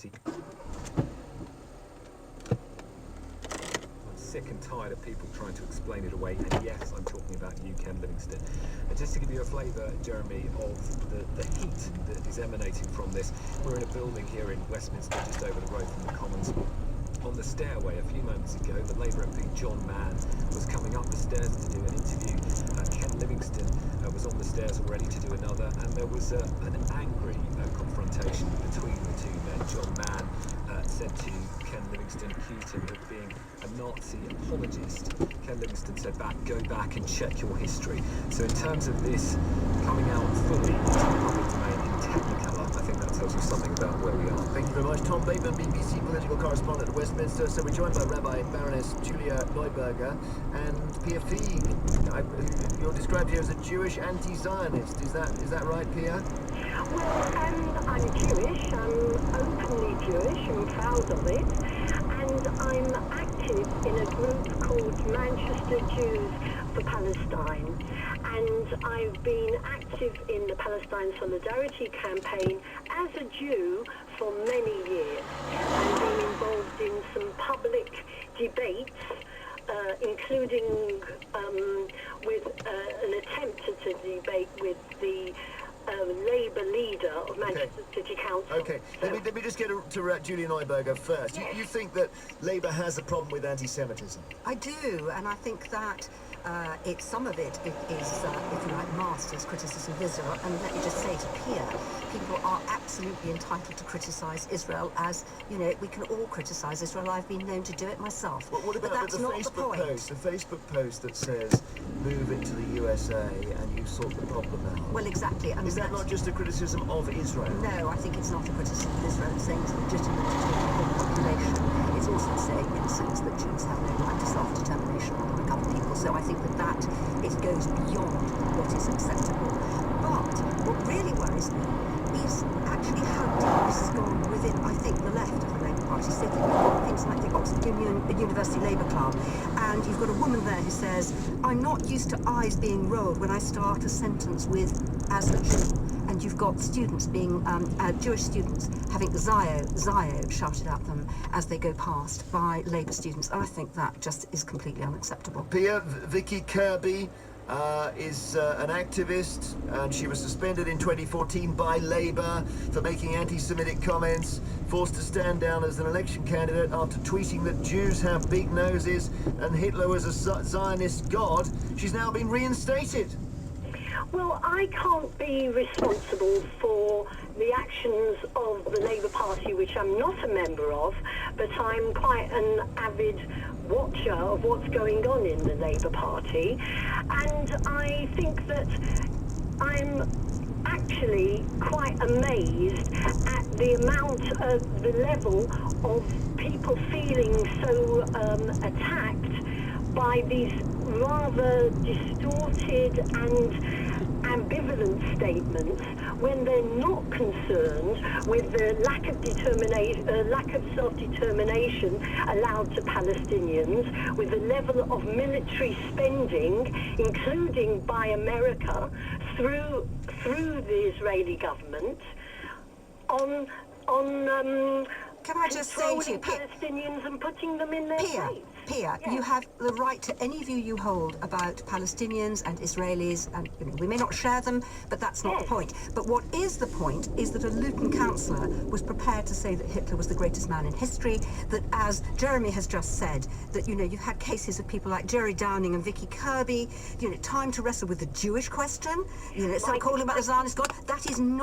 Party. Sick and tired of people trying to explain it away, and yes, I'm talking about you, Ken Livingstone. And just to give you a flavour, Jeremy, of the heat that is emanating from this, we're in a building here in Westminster, just over the road from the Commons. On the stairway a few moments ago, the Labour MP John Mann was coming up the stairs to do an interview. Ken Livingstone was on the stairs already to do another, and there was an angry confrontation between the two men. John Mann said to Ken Livingstone, accused him of being a Nazi apologist. Ken Livingstone said, go back and check your history. So in terms of this coming out fully into the public domain in Technicolor, I think that tells you something about where we are. Thank you very much. Tom Bateman, BBC political correspondent at Westminster. So we're joined by Rabbi Baroness Julia Neuberger and Pia Feig. You're described here as a Jewish anti-Zionist. Is that right, Pia? Well, I'm Jewish. I'm openly Jewish and proud of it. And I'm active in a group called Manchester Jews for Palestine. And I've been active in the Palestine Solidarity campaign as a Jew for many years. I've been involved in some public debates, including with an attempt at a debate with the Labour leader of Manchester City Council. Okay, let me just get to Julia Neuberger first. Yes. You think that Labour has a problem with anti-Semitism? I do, and I think that some of it is, if you like, masked as criticism of Israel. And let me just say to Pia, people are absolutely entitled to criticise Israel, as, you know, we can all criticise Israel. I've been known to do it myself. What about but that's the not Facebook the point. post? The Facebook post that says, move it to the USA and you sort the problem out. Well, exactly. And is that not just a criticism of Israel? No, I think it's not a criticism of Israel. It's saying it's legitimate to take the whole population. It's also saying, in a sense, that Jews have no right to self-determination like other people. So I think that it goes beyond what is acceptable. But what really worries me is actually how deep this has gone within, I think, the left of the Labour Party. So you've got things like the Oxford University Labour Club, and you've got a woman there who says, I'm not used to eyes being rolled when I start a sentence with as a Jew. And you've got students being, Jewish students having Zio shouted at them as they go past by Labour students. And I think that just is completely unacceptable. Pia, Vicky Kirby is an activist, and she was suspended in 2014 by Labour for making anti-Semitic comments, forced to stand down as an election candidate after tweeting that Jews have big noses and Hitler was a Zionist god. She's now been reinstated. Well, I can't be responsible for the actions of the Labour Party, which I'm not a member of, but I'm quite an avid watcher of what's going on in the Labour Party. And I think that I'm actually quite amazed at the amount of the level of people feeling so attacked by these rather distorted and ambivalent statements when they're not concerned with the lack of self-determination allowed to Palestinians, with the level of military spending, including by America through the Israeli government, on Can I just say to you, Palestinians and putting them in their place. Pia, Yes. you have the right to any view you hold about Palestinians and Israelis, and we may not share them, but that's not the point. But what is the point is that a Luton councillor was prepared to say that Hitler was the greatest man in history, that, as Jeremy has just said, that, you know, you've had cases of people like Jerry Downing and Vicky Kirby, you know, time to wrestle with the Jewish question, you know, instead of calling about the Zionist God. That is not